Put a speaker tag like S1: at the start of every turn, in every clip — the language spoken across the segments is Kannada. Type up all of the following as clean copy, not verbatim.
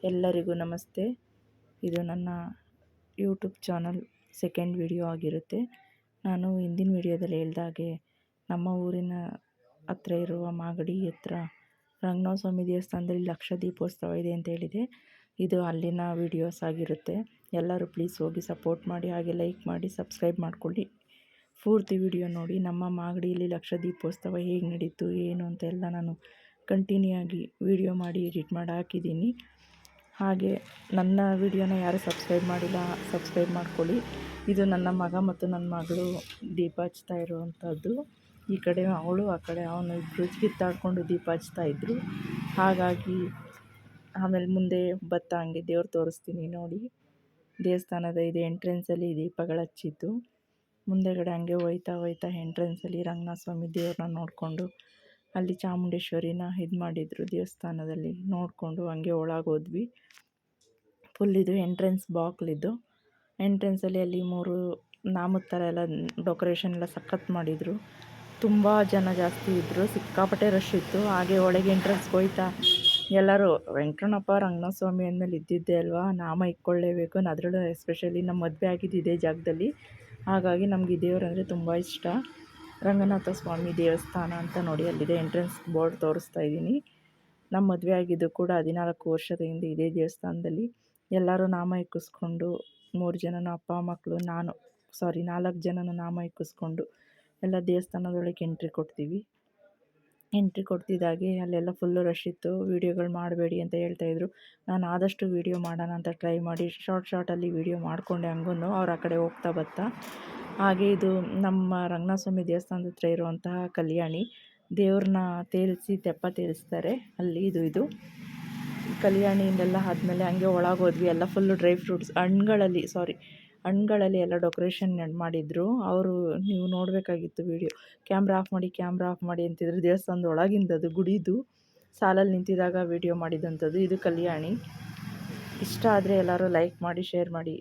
S1: ಎಲ್ಲರಿಗೂ ನಮಸ್ತೆ. ಇದು ನನ್ನ ಯೂಟ್ಯೂಬ್ ಚಾನಲ್ ಸೆಕೆಂಡ್ ವಿಡಿಯೋ ಆಗಿರುತ್ತೆ. ನಾನು ಹಿಂದಿನ ವಿಡಿಯೋದಲ್ಲಿ ಹೇಳ್ದಾಗೆ ನಮ್ಮ ಊರಿನ ಹತ್ರ ಇರುವ ಮಾಗಡಿ ಹತ್ರ ರಂಗನಾಥ ಸ್ವಾಮಿ ದೇವಸ್ಥಾನದಲ್ಲಿ ಲಕ್ಷ ದೀಪೋತ್ಸವ ಇದೆ ಅಂತ ಹೇಳಿದೆ. ಇದು ಅಲ್ಲಿನ ವಿಡಿಯೋಸ್ ಆಗಿರುತ್ತೆ. ಎಲ್ಲರೂ ಪ್ಲೀಸ್ ಹೋಗಿ ಸಪೋರ್ಟ್ ಮಾಡಿ, ಹಾಗೆ ಲೈಕ್ ಮಾಡಿ, ಸಬ್ಸ್ಕ್ರೈಬ್ ಮಾಡಿಕೊಳ್ಳಿ. ಪೂರ್ತಿ ವಿಡಿಯೋ ನೋಡಿ. ನಮ್ಮ ಮಾಗಡಿಯಲ್ಲಿ ಲಕ್ಷ ದೀಪೋತ್ಸವ ಹೇಗೆ ನಡೀತು ಏನು ಅಂತ ಎಲ್ಲ ನಾನು ಕಂಟಿನ್ಯೂ ಆಗಿ ವಿಡಿಯೋ ಮಾಡಿ ಎಡಿಟ್ ಮಾಡಿ ಹಾಕಿದ್ದೀನಿ. ಹಾಗೆ ನನ್ನ ವಿಡಿಯೋನ ಯಾರು ಸಬ್ಸ್ಕ್ರೈಬ್ ಮಾಡಿಲ್ಲ, ಸಬ್ಸ್ಕ್ರೈಬ್ ಮಾಡ್ಕೊಳ್ಳಿ. ಇದು ನನ್ನ ಮಗ ಮತ್ತು ನನ್ನ ಮಗಳು ದೀಪ ಹಚ್ತಾ ಇರುವಂಥದ್ದು. ಈ ಕಡೆ ಅವಳು, ಆ ಕಡೆ ಅವನು, ಇಬ್ಬರು ಕಿತ್ತಾಡ್ಕೊಂಡು ದೀಪ ಹಚ್ತಾಯಿದ್ರು. ಹಾಗಾಗಿ ಆಮೇಲೆ ಮುಂದೆ ಭತ್ತ ಹಂಗೆ ದೇವ್ರು ತೋರಿಸ್ತೀನಿ ನೋಡಿ. ದೇವಸ್ಥಾನದ ಇದು ಎಂಟ್ರೆನ್ಸಲ್ಲಿ ದೀಪಗಳು ಹಚ್ಚಿದ್ದು. ಮುಂದೆಗಡೆ ಹಂಗೆ ಹೋಯ್ತಾ ಎಂಟ್ರೆನ್ಸಲ್ಲಿ ರಂಗನಾಥ ಸ್ವಾಮಿ ದೇವ್ರನ್ನ ನೋಡಿಕೊಂಡು, ಅಲ್ಲಿ ಚಾಮುಂಡೇಶ್ವರಿನ ಇದು ಮಾಡಿದರು ದೇವಸ್ಥಾನದಲ್ಲಿ ನೋಡಿಕೊಂಡು ಹಂಗೆ ಒಳಗೆ ಹೋದ್ವಿ. ಫುಲ್ ಇದು ಎಂಟ್ರೆನ್ಸ್ ಬಾಕ್ಲಿದ್ದು. ಎಂಟ್ರೆನ್ಸಲ್ಲಿ ಅಲ್ಲಿ 3 ನಾಮದ ಥರ ಎಲ್ಲ ಡೆಕೋರೇಷನ್ ಎಲ್ಲ ಸಖತ್ ಮಾಡಿದರು. ತುಂಬ ಜನ ಜಾಸ್ತಿ ಇದ್ದರು, ಸಿಕ್ಕಾಪಟ್ಟೆ ರಶ್ ಇತ್ತು. ಹಾಗೆ ಒಳಗೆ ಎಂಟ್ರೆನ್ಸ್ಗೆ ಹೋಯ್ತಾ ಎಲ್ಲರೂ ವೆಂಕಟರಮಣಪ್ಪ ರಂಗನಾಥ ಸ್ವಾಮಿ ಅಂದಮೇಲೆ ಇದ್ದಿದ್ದೆ ಅಲ್ವಾ, ನಾಮ ಇಟ್ಕೊಳ್ಳೇಬೇಕು. ಅದರಲ್ಲೂ ಎಸ್ಪೆಷಲಿ ನಮ್ಮ ಮದುವೆ ಆಗಿದ್ದು ಇದೇ ಜಾಗದಲ್ಲಿ. ಹಾಗಾಗಿ ನಮಗೆ ಈ ದೇವರಂದರೆ ತುಂಬ ಇಷ್ಟ. ರಂಗನಾಥ ಸ್ವಾಮಿ ದೇವಸ್ಥಾನ ಅಂತ ನೋಡಿ ಅಲ್ಲಿದೆ, ಎಂಟ್ರೆನ್ಸ್ ಬೋರ್ಡ್ ತೋರಿಸ್ತಾ ಇದ್ದೀನಿ. ನಮ್ಮ ಮದುವೆ ಆಗಿದ್ದು ಕೂಡ 14 ವರ್ಷದ ಹಿಂದೆ ಇದೇ ದೇವಸ್ಥಾನದಲ್ಲಿ. ಎಲ್ಲರೂ ನಾಮ ಇಕ್ಕಿಸ್ಕೊಂಡು 3 ಜನನ ಅಪ್ಪ ಮಕ್ಕಳು, ನಾನು 4 ಜನನ ನಾಮ ಇಕ್ಕಿಸ್ಕೊಂಡು ಎಲ್ಲ ದೇವಸ್ಥಾನದೊಳಗೆ ಎಂಟ್ರಿ ಕೊಡ್ತೀವಿ. ಎಂಟ್ರಿ ಕೊಡ್ತಿದ್ದಾಗೆ ಅಲ್ಲೆಲ್ಲ ಫುಲ್ಲು ರಶ್ ಇತ್ತು. ವೀಡಿಯೋಗಳು ಮಾಡಬೇಡಿ ಅಂತ ಹೇಳ್ತಾಯಿದ್ರು. ನಾನು ಆದಷ್ಟು ವೀಡಿಯೋ ಮಾಡೋಣ ಅಂತ ಟ್ರೈ ಮಾಡಿ ಶಾರ್ಟಲ್ಲಿ ವೀಡಿಯೋ ಮಾಡಿಕೊಂಡೆ. ಹಂಗೂ ಅವ್ರು ಆ ಕಡೆ ಹೋಗ್ತಾ ಬರ್ತಾ. ಹಾಗೆ ಇದು ನಮ್ಮ ರಂಗನಾಥ ಸ್ವಾಮಿ ದೇವಸ್ಥಾನದ ಹತ್ರ ಇರುವಂತಹ ಕಲ್ಯಾಣಿ. ದೇವ್ರನ್ನ ತೇಲಿಸಿ ತೆಪ್ಪ ತೇಲಿಸ್ತಾರೆ ಅಲ್ಲಿ. ಇದು ಕಲ್ಯಾಣಿಯಿಂದೆಲ್ಲ ಆದಮೇಲೆ ಹಂಗೆ ಒಳಗೆ ಹೋದ್ವಿ. ಎಲ್ಲ ಫುಲ್ಲು ಡ್ರೈ ಫ್ರೂಟ್ಸ್, ಹಣ್ಣುಗಳಲ್ಲಿ ಎಲ್ಲ ಡೆಕೋರೇಷನ್ ಮಾಡಿದ್ರು ಅವರು. ನೀವು ನೋಡಬೇಕಾಗಿತ್ತು ವೀಡಿಯೋ. ಕ್ಯಾಮ್ರಾ ಆಫ್ ಮಾಡಿ ಅಂತಿದ್ರು. ದೇವಸ್ಥಾನದ ಒಳಗಿಂದದು, ಗುಡಿದು ಸಾಲಲ್ಲಿ ನಿಂತಿದ್ದಾಗ ವೀಡಿಯೋ ಮಾಡಿದಂಥದ್ದು. ಇದು ಕಲ್ಯಾಣಿ. ಇಷ್ಟ ಆದರೆ ಎಲ್ಲರೂ ಲೈಕ್ ಮಾಡಿ, ಶೇರ್ ಮಾಡಿ.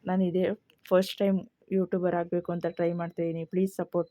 S1: ನಾನು ಇದೇ ಫಸ್ಟ್ ಟೈಮ್ ಯೂಟ್ಯೂಬರ್ ಆಗಬೇಕು ಅಂತ ಟ್ರೈ ಮಾಡ್ತಾಯಿದ್ದೀನಿ. Please support.